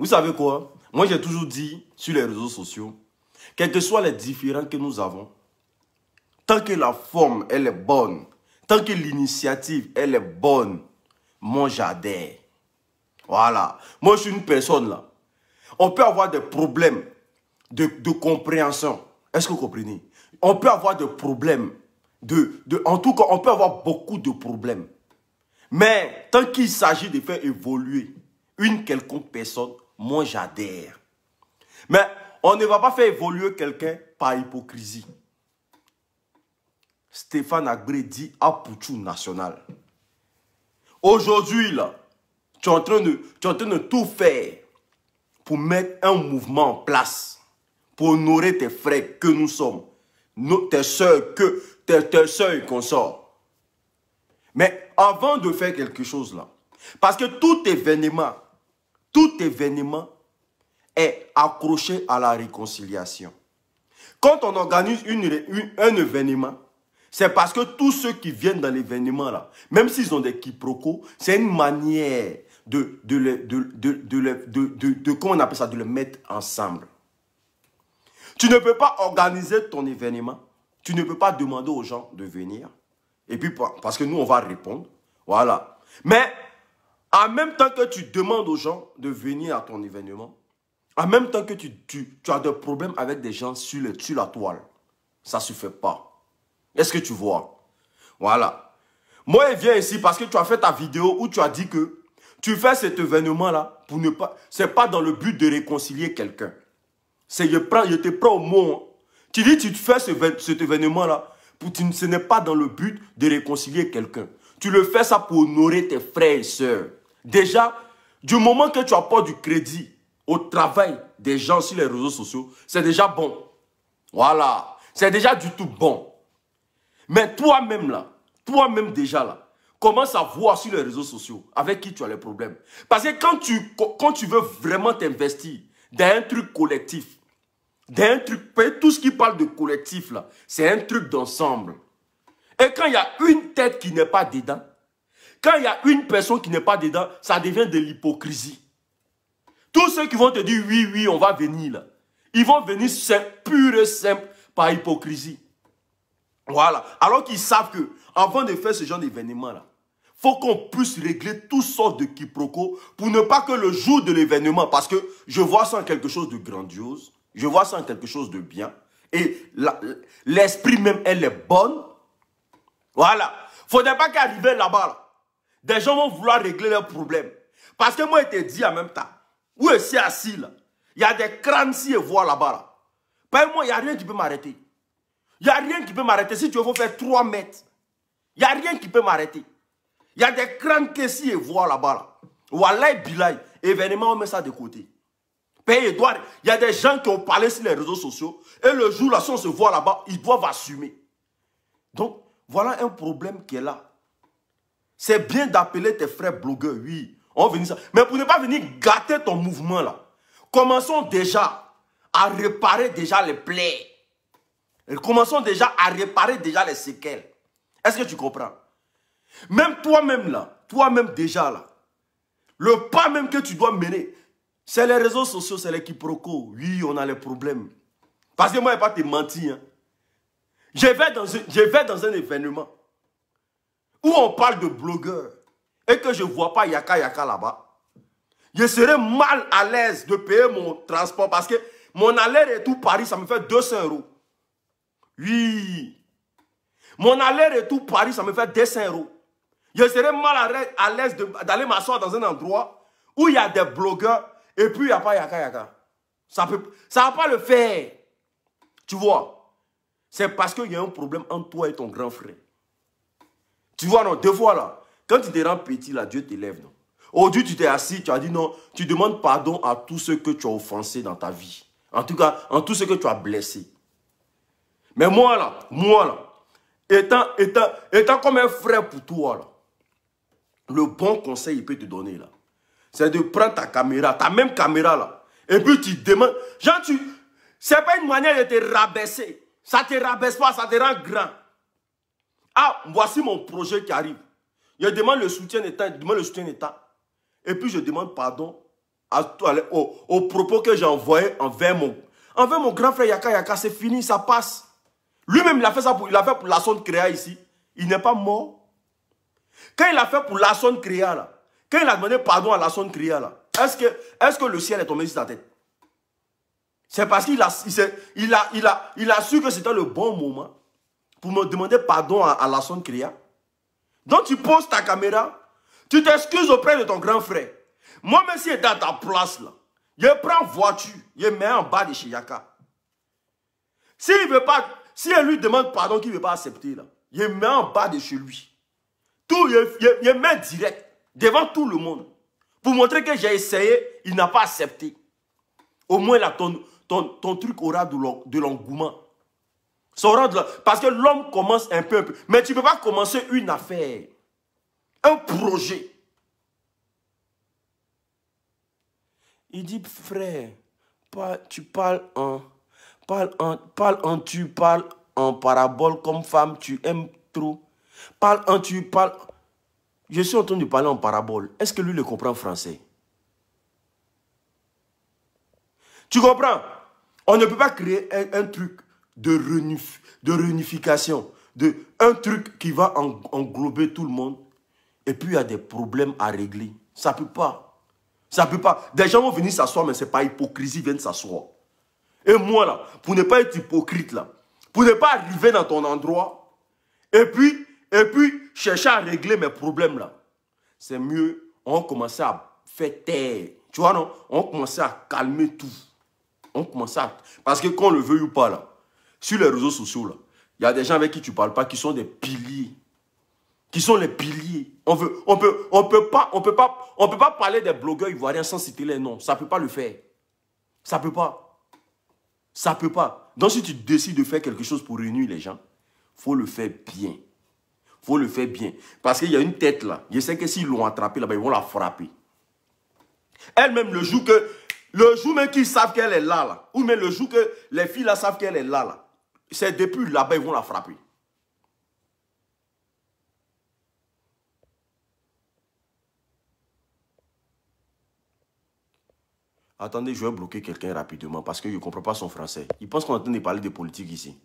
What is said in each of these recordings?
Vous savez quoi? Moi, j'ai toujours dit sur les réseaux sociaux, quels que soient les différends que nous avons, tant que la forme, elle est bonne, tant que l'initiative, elle est bonne, moi, j'adhère. Voilà. Moi, je suis une personne là. On peut avoir des problèmes de compréhension. Est-ce que vous comprenez? On peut avoir des problèmes. En tout cas, on peut avoir beaucoup de problèmes. Mais tant qu'il s'agit de faire évoluer une quelconque personne, moi, j'adhère. Mais on ne va pas faire évoluer quelqu'un par hypocrisie. Stéphane Hagbé dit à Pouchou National. Aujourd'hui, là, tu es en train de tout faire pour mettre un mouvement en place, pour honorer tes frères que nous sommes, tes soeurs et consorts. Mais avant de faire quelque chose là, parce que tout événement est accroché à la réconciliation. Quand on organise un événement, c'est parce que tous ceux qui viennent dans l'événement là, même s'ils ont des quiproquos, c'est une manière comment on appelle ça, de le mettre ensemble. Tu ne peux pas organiser ton événement, tu ne peux pas demander aux gens de venir, et puis parce que nous on va répondre, voilà. Mais en même temps que tu demandes aux gens de venir à ton événement, en même temps que tu as des problèmes avec des gens sur la toile, ça ne se fait pas. Est-ce que tu vois? Voilà. Moi, il vient ici parce que tu as fait ta vidéo où tu as dit que tu fais cet événement-là pour ne pas... C'est pas dans le but de réconcilier quelqu'un. Je te prends au mot. Hein. Tu dis tu fais cet événement-là, ce n'est pas dans le but de réconcilier quelqu'un. Tu le fais ça pour honorer tes frères et sœurs. Déjà, du moment que tu apportes du crédit au travail des gens sur les réseaux sociaux, c'est déjà bon. Voilà. C'est déjà du tout bon. Mais toi-même là, toi-même déjà là, commence à voir sur les réseaux sociaux avec qui tu as les problèmes. Parce que quand tu veux vraiment t'investir dans un truc collectif, tout ce qui parle de collectif là, c'est un truc d'ensemble. Et quand il y a une tête qui n'est pas dedans, quand il y a une personne qui n'est pas dedans, ça devient de l'hypocrisie. Tous ceux qui vont te dire oui, oui, on va venir là, ils vont venir pur et simple par hypocrisie. Voilà. Alors qu'ils savent que avant de faire ce genre d'événement là, faut qu'on puisse régler toutes sortes de quiproquos pour ne pas que le jour de l'événement, parce que je vois ça en quelque chose de grandiose, je vois ça en quelque chose de bien, et l'esprit même, elle est bonne. Voilà. Faudrait pas qu'arriver là-bas, là, des gens vont vouloir régler leurs problèmes. Parce que moi, je te dis en même temps, où est-ce qu'il est assis là? Il y a des crânes si et voir là-bas. Là. Par moi, il n'y a rien qui peut m'arrêter. Il n'y a rien qui peut m'arrêter. Si tu veux faire 3 mètres, il n'y a rien qui peut m'arrêter. Il y a des crânes qui si et voir là-bas. Là. Wallahi bilay, événement, on met ça de côté. Il y a des gens qui ont parlé sur les réseaux sociaux et le jour là, si on se voit là-bas, ils doivent assumer. Donc, voilà un problème qui est là. C'est bien d'appeler tes frères blogueurs, oui, on va venir ça. Mais pour ne pas venir gâter ton mouvement là, commençons déjà à réparer déjà les plaies. Commençons déjà à réparer déjà les séquelles. Est-ce que tu comprends? Même toi-même là, toi-même déjà là, le pas même que tu dois mener, c'est les réseaux sociaux, c'est les quiproquos. Oui, on a les problèmes. Parce que moi, je ne vais pas te mentir. Hein. Je vais dans un événement où on parle de blogueurs et que je ne vois pas Yaka Yaka là-bas. Je serais mal à l'aise de payer mon transport parce que mon aller-retour Paris, ça me fait 200 €. Oui. Mon aller-retour Paris, ça me fait 200 €. Je serais mal à l'aise d'aller m'asseoir dans un endroit où il y a des blogueurs et puis il n'y a pas Yaka Yaka. Ça ne va pas le faire. Tu vois? C'est parce qu'il y a un problème entre toi et ton grand frère. Tu vois, non? Deux fois là, quand tu te rends petit, là, Dieu t'élève, non? Aujourd'hui, tu t'es assis, tu as dit non, tu demandes pardon à tous ceux que tu as offensés dans ta vie. En tout cas, en tous ceux que tu as blessés. Mais moi là, étant comme un frère pour toi, là, le bon conseil qu'il peut te donner, là, c'est de prendre ta caméra, ta même caméra, là, et puis tu demandes, genre, c'est pas une manière de te rabaisser. Ça ne te rabaisse pas, ça te rend grand. Ah, voici mon projet qui arrive. Je demande le soutien d'État, et puis je demande pardon aux propos que j'ai envoyés envers mon grand frère Yaka Yaka, c'est fini, ça passe. Lui-même, il a fait ça pour la sonde Créa ici. Il n'est pas mort. Quand il a fait pour la sonde Créa, là, quand il a demandé pardon à la sonde Créa, là, est-ce que le ciel est tombé sur sa tête? C'est parce qu'il a su que c'était le bon moment pour me demander pardon à la sonde Créa. Donc tu poses ta caméra, tu t'excuses auprès de ton grand frère. Moi-même, si j'étais à ta place, là, je prends voiture, je mets en bas de chez Yaka. S'il veut pas, si elle lui demande pardon qu'il ne veut pas accepter, là, je mets en bas de chez lui. Tout, je mets direct, devant tout le monde. Pour montrer que j'ai essayé, il n'a pas accepté. Au moins, là, ton truc aura de l'engouement. Parce que l'homme commence un peu. Mais tu ne peux pas commencer une affaire, un projet. Il dit, frère, tu parles en parabole comme femme, tu aimes trop. Je suis en train de parler en parabole. Est-ce que lui le comprend français? Tu comprends? On ne peut pas créer un truc de réunification, un truc qui va englober tout le monde, et puis il y a des problèmes à régler. Ça ne peut pas. Ça ne peut pas. Des gens vont venir s'asseoir, mais ce n'est pas hypocrisie, ils viennent s'asseoir. Et moi, là, pour ne pas être hypocrite, là, pour ne pas arriver dans ton endroit, et puis chercher à régler mes problèmes, là, c'est mieux, on commence à faire taire. Tu vois, non? On commence à calmer tout. On commence à... Parce que qu'on le veuille ou pas, là, sur les réseaux sociaux, là, il y a des gens avec qui tu ne parles pas qui sont des piliers. Qui sont les piliers. On peut pas parler des blogueurs ivoiriens sans citer les noms. Ça ne peut pas le faire. Ça ne peut pas. Ça ne peut pas. Donc si tu décides de faire quelque chose pour réunir les gens, il faut le faire bien. Il faut le faire bien. Parce qu'il y a une tête là. Je sais que s'ils l'ont attrapée là-bas, ils vont la frapper. Elle-même, le jour même qu'ils savent qu'elle est là, ou même le jour que les filles là savent qu'elle est là, c'est depuis là-bas, ils vont la frapper. Attendez, je vais bloquer quelqu'un rapidement parce que je ne comprends pas son français. Il pense qu'on est en train de parler de politique ici.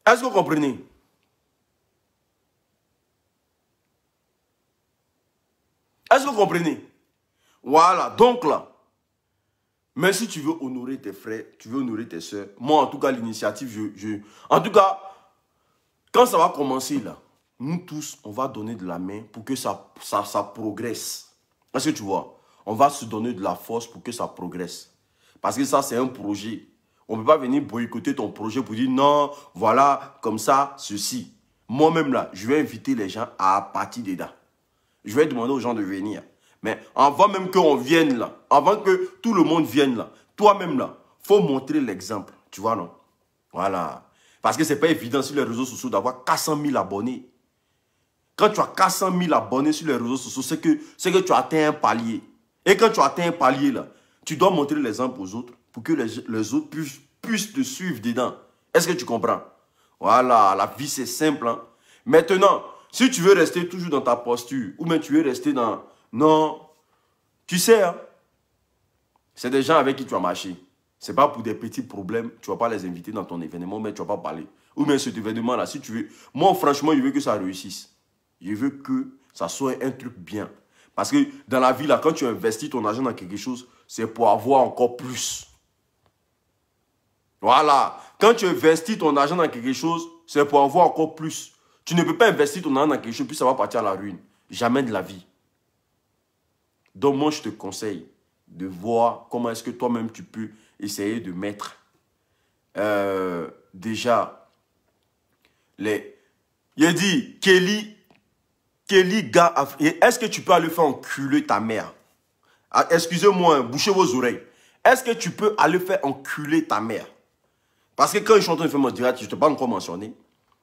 Est-ce que vous comprenez? Est-ce que vous comprenez? Voilà, donc là, mais si tu veux honorer tes frères, tu veux honorer tes soeurs, moi en tout cas l'initiative, en tout cas, quand ça va commencer là, nous tous, on va donner de la main pour que ça progresse. Est-ce que tu vois? On va se donner de la force pour que ça progresse. Parce que ça, c'est un projet. On ne peut pas venir boycotter ton projet pour dire non, voilà, comme ça, ceci. Moi-même là, je vais inviter les gens à partir dedans. Je vais demander aux gens de venir. Mais avant même qu'on vienne là, avant que tout le monde vienne là, toi-même là, il faut montrer l'exemple. Tu vois, non? Voilà. Parce que ce n'est pas évident sur les réseaux sociaux d'avoir 400 000 abonnés. Quand tu as 400 000 abonnés sur les réseaux sociaux, c'est que tu as atteint un palier. Et quand tu as atteint un palier, là, tu dois montrer l'exemple aux autres pour que les autres puissent te suivre dedans. Est-ce que tu comprends? Voilà, la vie c'est simple. Hein? Maintenant, si tu veux rester toujours dans ta posture, ou même tu veux rester dans... Non, tu sais, hein, c'est des gens avec qui tu as marché. Ce n'est pas pour des petits problèmes, tu ne vas pas les inviter dans ton événement, mais tu ne vas pas parler. Ou même cet événement-là, si tu veux... Moi, franchement, je veux que ça réussisse. Je veux que ça soit un truc bien. Parce que dans la vie, là, quand tu investis ton argent dans quelque chose, c'est pour avoir encore plus. Voilà. Quand tu investis ton argent dans quelque chose, c'est pour avoir encore plus. Tu ne peux pas investir ton argent dans quelque chose, puis ça va partir à la ruine. Jamais de la vie. Donc moi, je te conseille de voir comment est-ce que toi-même tu peux essayer de mettre déjà les... Il dit, Kelly, gars, est-ce que tu peux aller faire enculer ta mère? Ah, excusez-moi, bouchez vos oreilles. Est-ce que tu peux aller faire enculer ta mère? Parce que quand je suis en train de faire mon direct, je ne t'ai pas encore mentionné.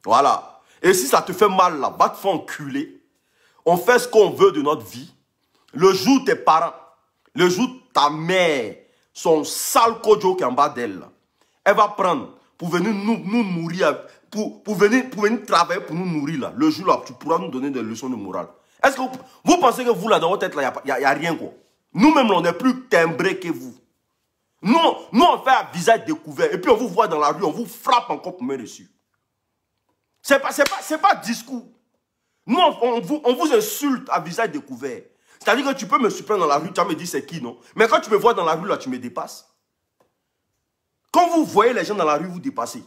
Voilà. Et si ça te fait mal là, va te faire enculer. On fait ce qu'on veut de notre vie. Le jour tes parents, le jour ta mère, son sale kojo qui est en bas d'elle, elle va prendre pour venir nous nourrir, pour venir travailler pour nous nourrir là. Le jour là, tu pourras nous donner des leçons de morale. Est-ce que vous pensez que vous, là, dans votre tête, il n'y a rien, quoi? Nous-mêmes, on est plus timbrés que vous. Nous, on fait un visage découvert. Et puis, on vous voit dans la rue, on vous frappe encore pour mettre dessus. C'est pas discours. Nous, on vous insulte à visage découvert. C'est-à-dire que tu peux me surprendre dans la rue, tu vas me dire c'est qui, non? Mais quand tu me vois dans la rue, là, tu me dépasses. Quand vous voyez les gens dans la rue, vous dépassez.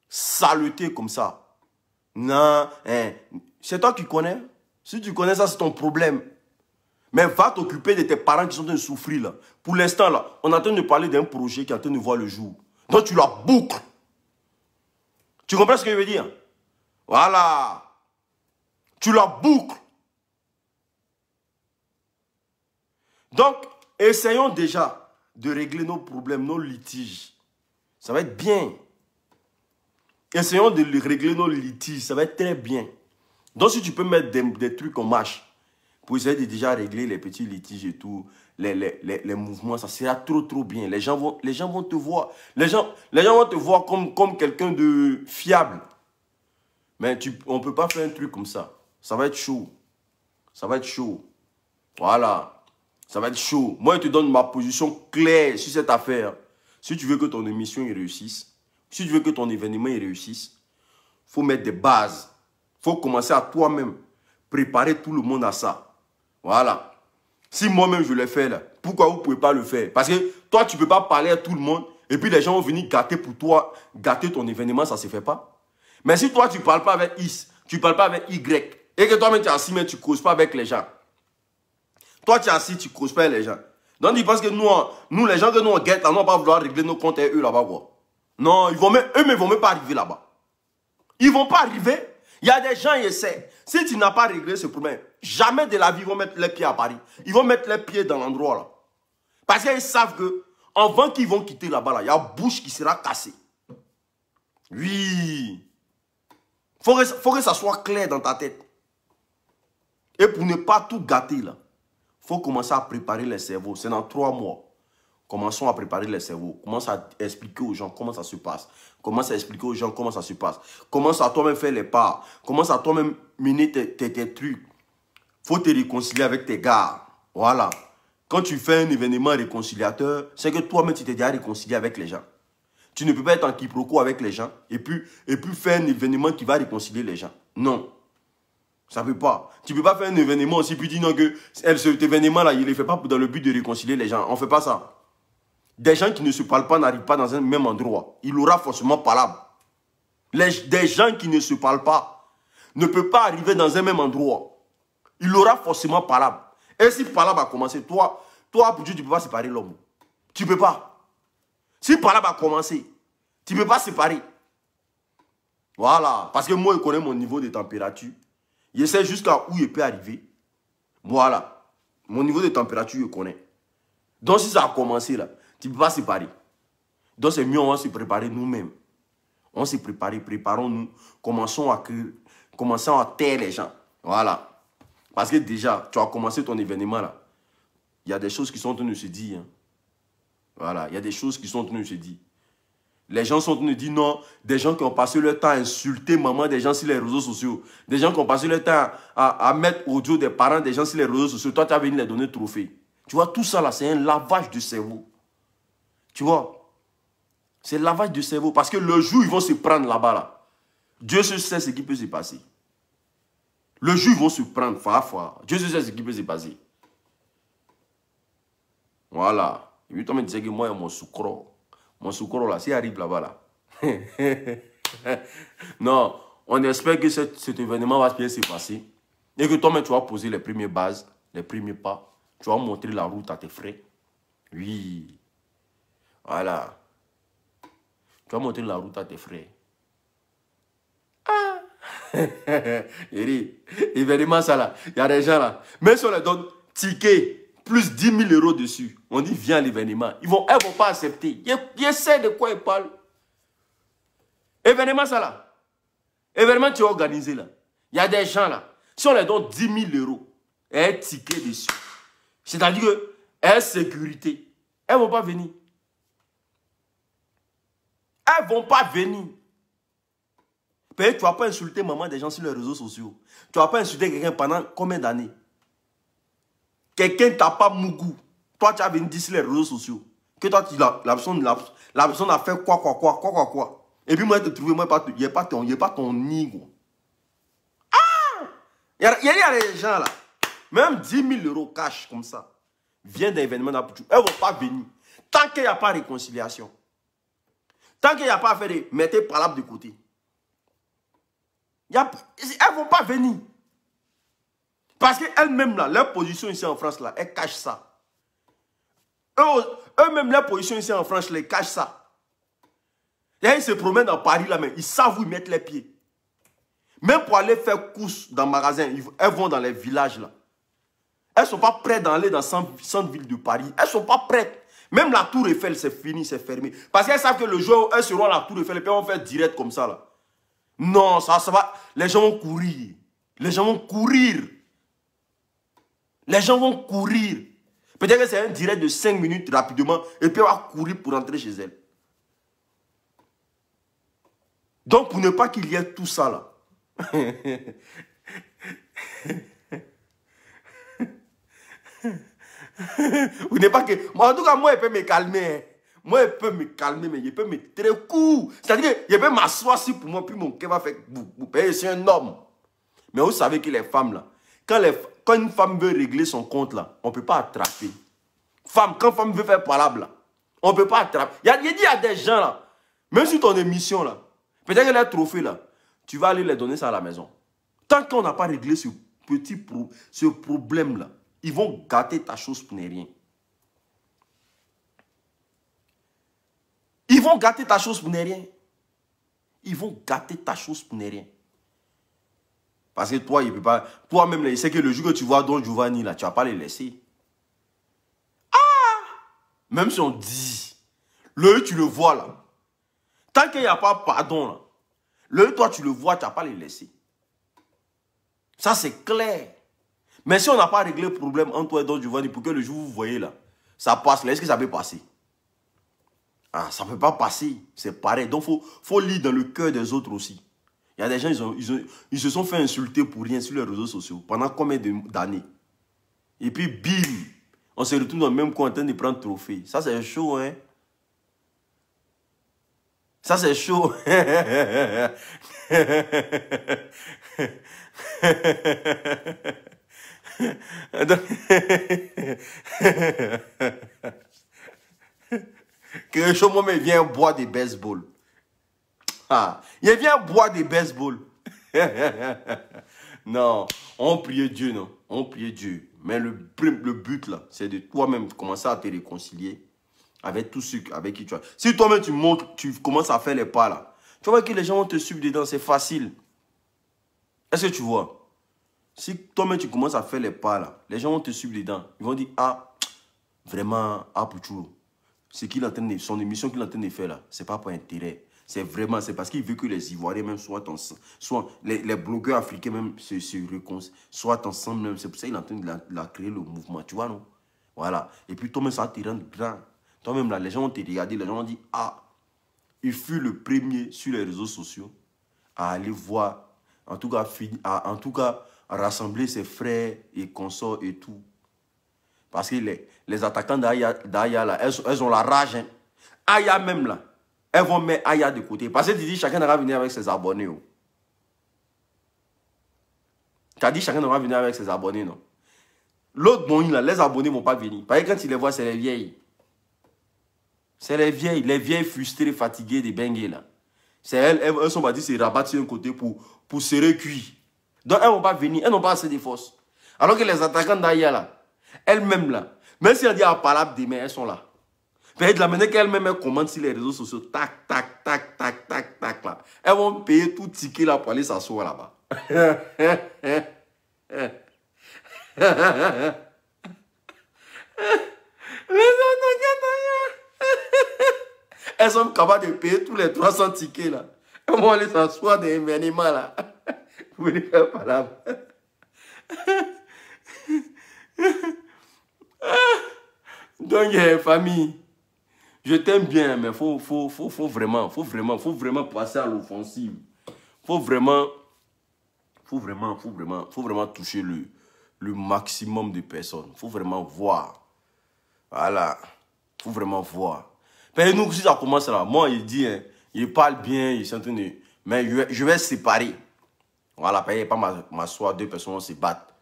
Saleté comme ça. Non, hein. C'est toi qui connais. Si tu connais ça, c'est ton problème. Mais va t'occuper de tes parents qui sont en train de souffrir là. Pour l'instant là, on est en train de parler d'un projet qui est en train de voir le jour. Donc tu la boucles. Tu comprends ce que je veux dire? Voilà. Tu la boucles. Donc, essayons déjà de régler nos problèmes, nos litiges. Ça va être bien. Essayons de régler nos litiges. Ça va être très bien. Donc, si tu peux mettre des trucs en marche pour essayer de déjà régler les petits litiges et tout, les mouvements, ça sera trop bien. Les gens vont te voir. Les gens vont te voir comme quelqu'un de fiable. Mais on ne peut pas faire un truc comme ça. Ça va être chaud. Ça va être chaud. Voilà. Ça va être chaud. Moi, je te donne ma position claire sur cette affaire. Si tu veux que ton émission réussisse, si tu veux que ton événement réussisse, il faut mettre des bases. Il faut commencer à toi-même préparer tout le monde à ça. Voilà. Si moi-même je l'ai fait là, pourquoi vous ne pouvez pas le faire? Parce que toi, tu ne peux pas parler à tout le monde et puis les gens vont venir gâter pour toi, gâter ton événement, ça ne se fait pas. Mais si toi, tu ne parles pas avec X, tu ne parles pas avec Y, et que toi-même tu es assis, mais tu ne causes pas avec les gens. Toi, tu es assis, tu ne causes pas avec les gens. Donc, ils pensent que nous, les gens que nous on guette, là, nous, on va vouloir régler nos comptes et eux là-bas, quoi. Non, eux, mais ils ne vont même pas arriver là-bas. Ils ne vont pas arriver. Il y a des gens qui essaient. Si tu n'as pas réglé ce problème, jamais de la vie, ils vont mettre les pieds à Paris. Ils vont mettre les pieds dans l'endroit là. Parce qu'ils savent que, avant qu'ils vont quitter là-bas, là, il y a une bouche qui sera cassée. Oui. Faut que ça soit clair dans ta tête. Et pour ne pas tout gâter là, il faut commencer à préparer les cerveaux. C'est dans 3 mois. Commençons à préparer les cerveaux. Commence à expliquer aux gens comment ça se passe. Commence à expliquer aux gens comment ça se passe. Commence à toi-même faire les pas. Commence à toi-même mener tes trucs. Faut te réconcilier avec tes gars. Voilà. Quand tu fais un événement réconciliateur, c'est que toi-même tu t'es déjà réconcilié avec les gens. Tu ne peux pas être en quiproquo avec les gens et puis faire un événement qui va réconcilier les gens. Non. Ça ne peut pas. Tu ne peux pas faire un événement aussi puis dire non que cet événement-là, il ne le fait pas dans le but de réconcilier les gens. On ne fait pas ça. Des gens qui ne se parlent pas n'arrivent pas dans un même endroit. Il aura forcément palabre. Des gens qui ne se parlent pas ne peuvent pas arriver dans un même endroit. Il aura forcément palabre. Et si palabre a commencé, toi, pour Dieu, tu ne peux pas séparer l'homme. Tu ne peux pas. Si palabre a commencé, tu ne peux pas séparer. Voilà. Parce que moi, je connais mon niveau de température. Je sais jusqu'à où il peut arriver. Voilà. Mon niveau de température, je connais. Donc, si ça a commencé là, tu ne peux pas séparer. Donc, c'est mieux, on va se préparer nous-mêmes. On s'est préparé, préparons-nous. Commençons à taire les gens. Voilà. Parce que déjà, tu as commencé ton événement là. Il y a des choses qui sont en train de se dire. Hein. Voilà. Il y a des choses qui sont en train de se dire. Les gens sont en train de dire non. Des gens qui ont passé leur temps à insulter maman des gens sur les réseaux sociaux. Des gens qui ont passé leur temps à mettre audio des parents des gens sur les réseaux sociaux. Toi, tu as venu les donner trophée. Tu vois, tout ça là, c'est un lavage de cerveau. Tu vois, c'est le lavage de cerveau. Parce que le jour où ils vont se prendre là-bas, là, Dieu sait ce qui peut se passer. Le jour où ils vont se prendre, Dieu sait ce qui peut se passer. Voilà. Et puis toi, tu me disais que moi, mon sucre là, s'il arrive là-bas, là. Non, on espère que cet événement va bien se passer. Et que toi-même, tu vas poser les premières bases, les premiers pas. Tu vas montrer la route à tes frères. Oui. Voilà. Tu vas montrer la route à tes frères. Ah. Événement ça là. Il y a des gens là. Même si on leur donne ticket, plus 10 000 € dessus. On dit viens à l'événement. Elles ne vont pas accepter. Ils savent de quoi ils parlent. Événement ça là. Événement tu as organisé là. Il y a des gens là. Si on leur donne 10 000 € et un ticket dessus. C'est-à-dire que est sécurité. Elles ne vont pas venir. Elles ne vont pas venir. peut-être tu vas pas insulter maman des gens sur les réseaux sociaux. Tu vas pas insulter quelqu'un pendant combien d'années? Quelqu'un t'a pas mougou. Toi, tu as venu dire sur les réseaux sociaux que toi, la personne a fait quoi. Et puis moi, je te trouve, moi, il n'y a pas ton nid, gros. Il y a des gens là, même 10 000 € cash comme ça, viennent d'un événement d'Apoutou. Elles ne vont pas venir. Tant qu'il n'y a pas de réconciliation. Tant qu'il n'y a pas fait de mettez palabre de côté. Elles ne vont pas venir. Parce qu'elles-mêmes là, leur position ici en France là, elles cachent ça. Eux-mêmes, leur position ici en France, ils cachent ça. Et ils se promènent dans Paris là, mais ils savent où ils mettent les pieds. Même pour aller faire courses dans le magasin, elles vont dans les villages là. Elles ne sont pas prêtes d'aller dans 100 villes de Paris. Elles ne sont pas prêtes. Même la Tour Eiffel, c'est fini, c'est fermé. Parce qu'elles savent que le jour où elles seront à la Tour Eiffel, et puis on va faire direct comme ça là. Non, ça va. Les gens vont courir. Les gens vont courir. Les gens vont courir. Peut-être que c'est un direct de 5 minutes rapidement, et puis on va courir pour rentrer chez elles. Donc, pour ne pas qu'il y ait tout ça là, vous n'êtes pas que... En tout cas, moi, il peut me calmer. Moi, il peut me calmer, mais il peut me très court. C'est-à-dire qu'il peut m'asseoir si pour moi, puis mon cœur va faire... C'est un homme. Mais vous savez que les femmes, là, quand une femme veut régler son compte, là, on ne peut pas attraper. Quand une femme veut faire palabre, là, on ne peut pas attraper. Il y a des gens, là, même sur ton émission, là, peut-être que les trophées, là, tu vas aller les donner ça à la maison. Tant qu'on n'a pas réglé ce problème-là, ils vont gâter ta chose pour ne rien. Ils vont gâter ta chose pour ne rien. Ils vont gâter ta chose pour ne rien. Parce que toi, il peut pas. Toi-même, il sait que le jour que tu vois Don Giovanni, là, tu ne vas pas les laisser. Ah! Même si on dit, le tu le vois là. Tant qu'il n'y a pas pardon là, le toi tu le vois, tu ne vas pas les laisser. Ça c'est clair. Mais si on n'a pas réglé le problème entre toi et Don Giovanni pour que le jour où vous voyez là, ça passe là, est-ce que ça peut passer? Ah, ça ne peut pas passer. C'est pareil. Donc, il faut lire dans le cœur des autres aussi. Il y a des gens, ils se sont fait insulter pour rien sur les réseaux sociaux. Pendant combien d'années? Et puis, bim, on se retrouve dans le même coin en train de prendre trophée. Ça, c'est chaud, hein? Ça, c'est chaud. Que chaud, moi, il vient boire des baseball. Ah, il vient boire des baseball. Non, on prie Dieu, non. On prie Dieu. Mais le but, là, c'est de toi-même commencer à te réconcilier avec tous ceux avec qui tu as. Si toi-même, tu commences à faire les pas, là, tu vois que les gens vont te suivre dedans, c'est facile. Est-ce que tu vois? Si toi-même, tu commences à faire les pas, là, les gens vont te suivre dedans. Ils vont dire, ah, vraiment, ah, Pouchou, son émission qu'il est en train de faire, là, c'est pas pour intérêt. C'est vraiment, c'est parce qu'il veut que les Ivoiriens même soient les blogueurs africains même soient ensemble même. C'est pour ça qu'il est en train de créer le mouvement, tu vois, non? Voilà. Et puis toi-même, ça te rend grand. Toi-même, là, les gens vont te regarder, les gens vont dire, ah, il fut le premier sur les réseaux sociaux à aller voir, en tout cas, rassembler ses frères et consorts et tout. Parce que les attaquants d'Aya, là, elles ont la rage. Hein. Aya même, là, elles vont mettre Aya de côté. Parce que tu dis, chacun va venir avec ses abonnés. Oh. Tu as dit, chacun va venir avec ses abonnés, non? L'autre, bon, là, les abonnés ne vont pas venir. Parce que quand tu les vois, c'est les vieilles. C'est les vieilles frustrées, fatiguées des bengués, là. C'est elles sont parties se rabattre sur un côté pour se recueillir. Donc, elles ne vont pas venir, elles n'ont pas assez de force. Alors que les attaquants d'Aya, là, elles-mêmes, là, même si on dit à palabre demain, elles sont là. Peut-être de la manière qu'elles-mêmes commandent sur les réseaux sociaux, tac, tac, tac, tac, tac, tac, là. Elles vont payer tout ticket là pour aller s'asseoir là-bas. Elles sont capables de payer tous les 300 tickets là. Elles vont aller s'asseoir dans l'événement là. Pour les faire palabre. Donc, famille, je t'aime bien, mais faut vraiment passer à l'offensive. faut vraiment toucher le maximum de personnes. Faut vraiment voir. Voilà. Faut vraiment voir. Mais nous, si ça commence là, moi, il dit, hein, il parle bien, il s'entend, mais je vais séparer. Voilà, il n'y a pas m'asseoir, deux personnes se battent.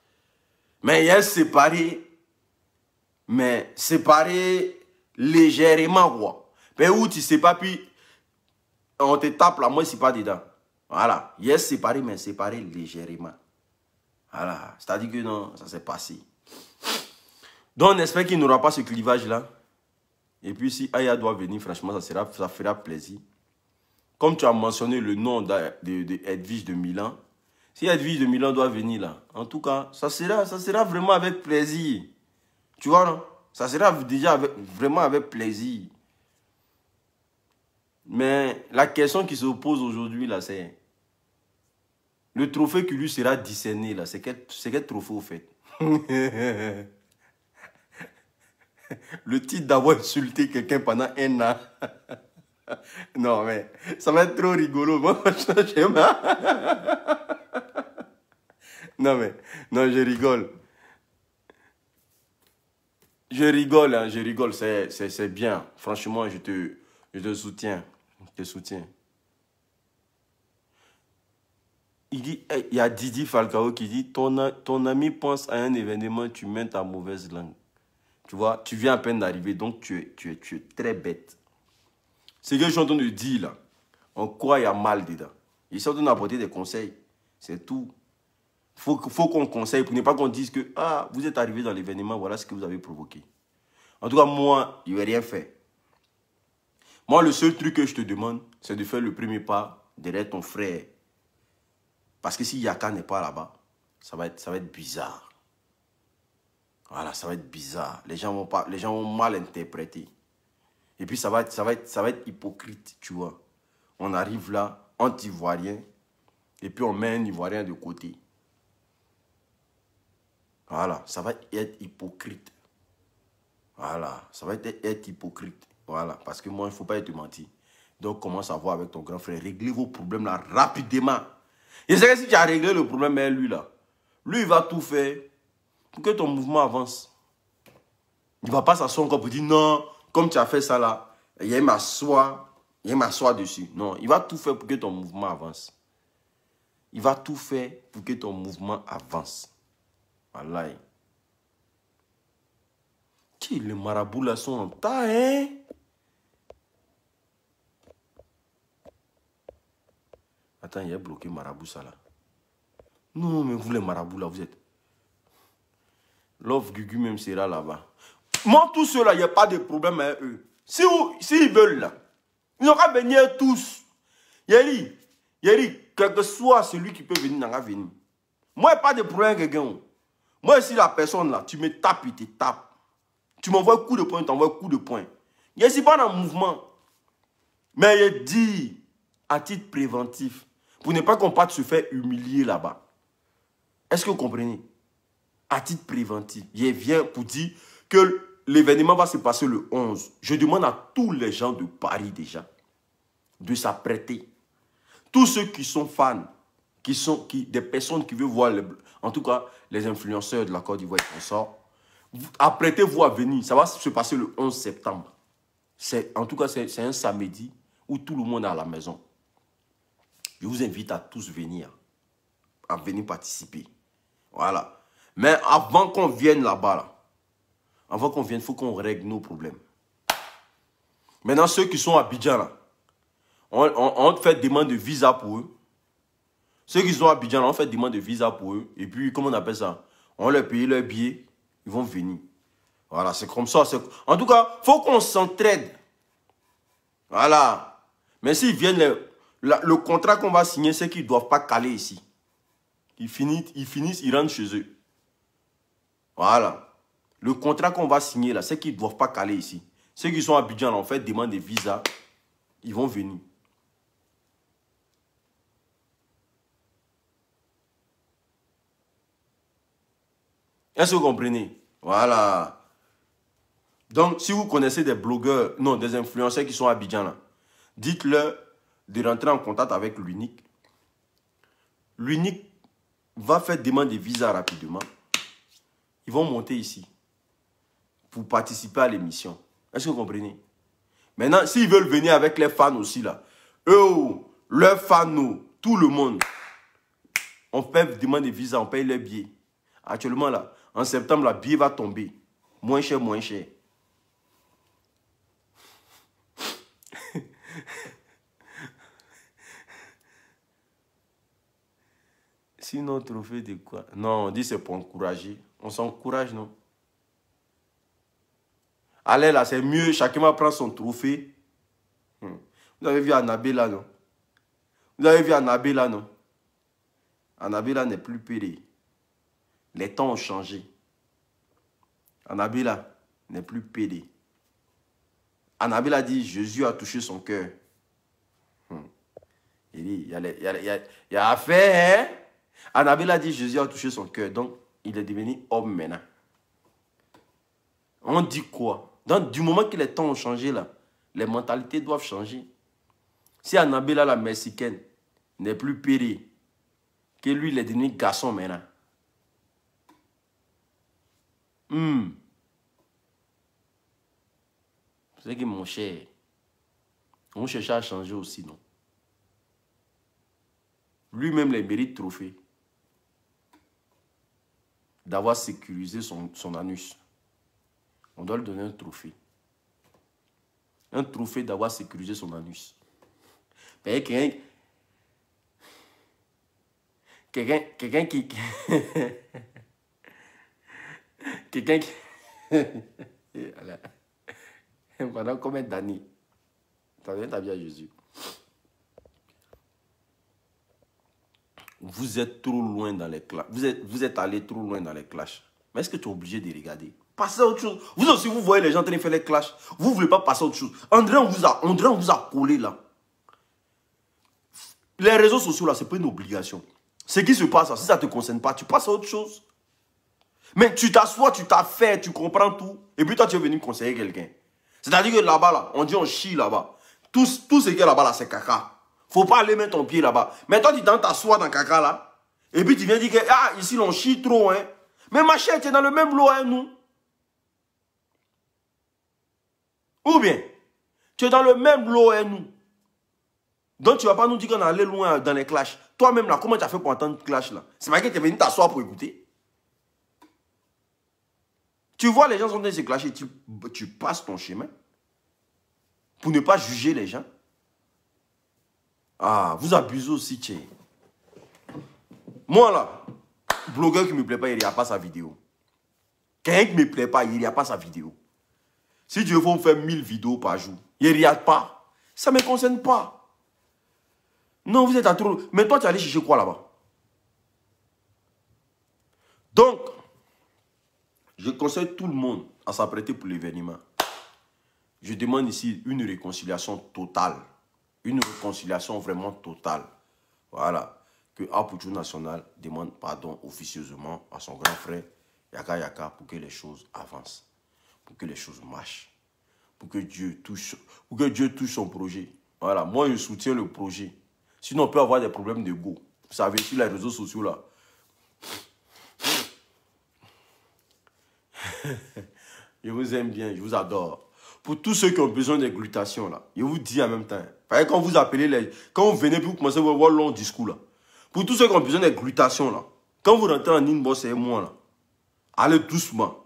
Mais il y a séparé, mais séparé légèrement, quoi. Mais où tu sais pas, puis on te tape là, moi, c'est pas dedans. Voilà, il est séparé, mais séparé légèrement. Voilà, c'est-à-dire que non, ça s'est passé. Donc, on espère qu'il n'y aura pas ce clivage-là. Et puis, si Aya doit venir, franchement, ça fera plaisir. Comme tu as mentionné le nom de Edwige de Milan, si Edwige de Milan doit venir là, en tout cas, ça sera vraiment avec plaisir. Tu vois, non? Ça sera déjà vraiment avec plaisir. Mais la question qui se pose aujourd'hui, là, c'est... Le trophée qui lui sera discerné, là, c'est quel trophée, au fait? Le titre d'avoir insulté quelqu'un pendant 1 an. Non, mais ça va être trop rigolo. Moi, j'aime. Non, je rigole. Je rigole, hein, je rigole. C'est bien. Franchement, je te soutiens. Je te soutiens. Il y a Didi Falcao qui dit, ton ami pense à un événement, tu mets ta mauvaise langue. Tu vois, tu viens à peine d'arriver, donc tu es très bête. Ce que je suis en train de dire là, en quoi il y a mal dedans. Ils sont en train d'apporter des conseils. C'est tout. Faut qu'on conseille pour ne pas qu'on dise que ah, vous êtes arrivé dans l'événement, voilà ce que vous avez provoqué. En tout cas, moi, il ne va rien faire. Moi, le seul truc que je te demande, c'est de faire le premier pas derrière ton frère. Parce que si Yaka n'est pas là-bas, ça va être bizarre. Voilà, ça va être bizarre. Les gens vont mal interpréter. Et puis, ça va être hypocrite, tu vois. On arrive là, anti-ivoirien, et puis on met un ivoirien de côté. Voilà, ça va être hypocrite. Voilà, ça va être hypocrite. Voilà, parce que moi, il ne faut pas être menti. Donc, commence à voir avec ton grand frère. Réglez vos problèmes là rapidement. Et c'est que si tu as réglé le problème, lui là, lui, il va tout faire pour que ton mouvement avance. Il ne va pas s'asseoir encore pour dire non, comme tu as fait ça là, il y a m'asseoir dessus. Non, il va tout faire pour que ton mouvement avance. Il va tout faire pour que ton mouvement avance. Voilà. Qui les marabouts là sont en tas, hein? Attends, il a bloqué marabout ça là. Non, mais vous les marabouts là, vous êtes... Love Gugu même sera là-bas. Moi, tout cela, il n'y a pas de problème avec eux. Si ils veulent là, ils n'ont qu'à venir tous. Yeri, quel que soit celui qui peut venir, n'a venir. Moi, il n'y a pas de problème avec quelqu'un. Moi, si la personne là, tu me tapes, il te tape. Tu m'envoies un coup de poing, tu t'envoies un coup de poing. Je ne suis pas dans le mouvement. Mais je dis, à titre préventif, pour ne pas qu'on parte se faire humilier là-bas. Est-ce que vous comprenez? À titre préventif, je viens pour dire que l'événement va se passer le 11. Je demande à tous les gens de Paris déjà de s'apprêter. Tous ceux qui sont fans, des personnes qui veulent voir, en tout cas les influenceurs de la Côte d'Ivoire et consorts, apprêtez-vous à venir. Ça va se passer le 11 septembre. En tout cas, c'est un samedi où tout le monde est à la maison. Je vous invite à tous venir participer. Voilà. Mais avant qu'on vienne là-bas, là, avant qu'on vienne, il faut qu'on règle nos problèmes. Maintenant, ceux qui sont à Abidjan, là, on fait demande de visa pour eux. Ceux qui sont à Abidjan, là, on fait demande de visa pour eux. Et puis, comment on appelle ça? On leur paye leur billet, ils vont venir. Voilà, c'est comme ça. En tout cas, il faut qu'on s'entraide. Voilà. Mais s'ils viennent, le contrat qu'on va signer, c'est qu'ils ne doivent pas caler ici. Ils finissent, ils rentrent chez eux. Voilà. Le contrat qu'on va signer là, c'est qu'ils ne doivent pas caler ici. Ceux qui sont à Abidjan, là, on fait demande de visa, ils vont venir. Est-ce que vous comprenez? Voilà. Donc, si vous connaissez des blogueurs, non, des influenceurs qui sont à Abidjan, là, dites-leur de rentrer en contact avec l'unique. l'unique va faire demande de visa rapidement. Ils vont monter ici pour participer à l'émission. Est-ce que vous comprenez? Maintenant, s'ils veulent venir avec les fans aussi, là, eux, leurs fans, tout le monde, on fait demande de visa, on paye les billets. Actuellement, là, en septembre, le billet va tomber. Moins cher, moins cher. Sinon, trophée de quoi? Non, on dit c'est pour encourager. On s'encourage, non? Allez, là, c'est mieux. Chacun va prendre son trophée. Vous avez vu Annabé, là, non? Vous avez vu Annabé, là, non? Annabé, là, n'est plus péré. Les temps ont changé. Annabé, là, n'est plus péré. Annabé a dit, Jésus a touché son cœur. Il dit, il y a affaire, hein? Annabé a dit, Jésus a touché son cœur. Donc, il est devenu homme maintenant. On dit quoi? Donc, du moment que les temps ont changé, là, les mentalités doivent changer. Si Annabé, là, la mexicaine, n'est plus pérée, que lui, il est devenu garçon maintenant. C'est que mon cher, on cherche à changer aussi, non? Lui-même, il mérite trophée d'avoir sécurisé son anus. On doit lui donner un trophée. Un trophée d'avoir sécurisé son anus. Quelqu'un qui... Quelqu'un qui... Pendant combien d'années? T'as donné ta vie à Jésus. Vous êtes trop loin dans les clashs. Vous êtes allé trop loin dans les clashs. Mais est-ce que tu es obligé de regarder? Passez à autre chose. Vous aussi, vous voyez les gens en train de faire les clashs. Vous ne voulez pas passer à autre chose. André, on vous a collé là. Les réseaux sociaux là, ce n'est pas une obligation. Ce qui se passe là, si ça ne te concerne pas, tu passes à autre chose. Mais tu t'assois, tu t'affaires, tu comprends tout. Et puis toi, tu es venu conseiller quelqu'un. C'est-à-dire que là-bas, là, on dit on chie là-bas. Tout ce qui est là-bas, là, c'est caca. Faut pas aller mettre ton pied là-bas. Mais toi, tu t'assois dans caca là. Et puis tu viens dire que, ah, ici, on chie trop, hein. Mais ma chère, tu es dans le même lot, hein, nous. Ou bien, tu es dans le même lot, hein, nous. Donc, tu ne vas pas nous dire qu'on est allé loin dans les clashs. Toi-même, là, comment tu as fait pour entendre le clash, là? C'est pas que tu es venu t'asseoir pour écouter. Tu vois, les gens sont en train de se clasher. Tu passes ton chemin pour ne pas juger les gens. Ah, vous abusez aussi, tchè. Moi, là, blogueur qui ne me plaît pas, il n'y a pas sa vidéo. Quelqu'un qui ne me plaît pas, il n'y a pas sa vidéo. Si Dieu veut me faire 1000 vidéos par jour, il n'y a pas. Ça ne me concerne pas. Non, vous êtes à trop... Mais toi, tu es allé chercher quoi là-bas? Donc, je conseille tout le monde à s'apprêter pour l'événement. Je demande ici une réconciliation totale. Une réconciliation vraiment totale. Voilà. Que Apouchou National demande pardon officieusement à son grand frère Yaka Yaka pour que les choses avancent. Pour que les choses marchent. Pour que Dieu touche son projet. Voilà. Moi, je soutiens le projet. Sinon, on peut avoir des problèmes de go. Vous savez, sur les réseaux sociaux là. Je vous aime bien, je vous adore. Pour tous ceux qui ont besoin de glutation, là, je vous dis en même temps. Quand vous appelez, quand vous venez, puis vous commencez à voir long discours, là. Pour tous ceux qui ont besoin de glutation, là, quand vous rentrez en inbox et moi, là, allez doucement.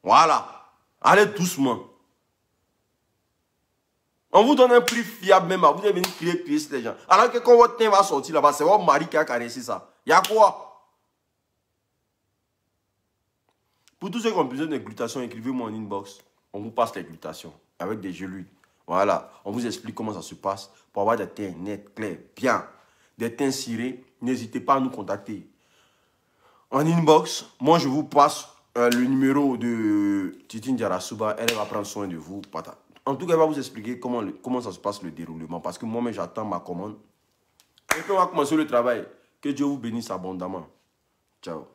Voilà. Allez doucement. On vous donne un prix fiable même. Vous devez venir crier sur les gens. Alors que quand votre teint va sortir là-bas, c'est votre mari qui a caressé ça. Il y a quoi? Pour tous ceux qui ont besoin de glutation, écrivez-moi en inbox. On vous passe les glutations avec des geludes. Voilà. On vous explique comment ça se passe pour avoir des teints nets, clairs, bien. Des teints cirés. N'hésitez pas à nous contacter. En inbox, moi je vous passe le numéro de Titine Diarasuba. Elle va prendre soin de vous. En tout cas, elle va vous expliquer comment ça se passe le déroulement. Parce que moi-même, j'attends ma commande. Et puis on va commencer le travail. Que Dieu vous bénisse abondamment. Ciao.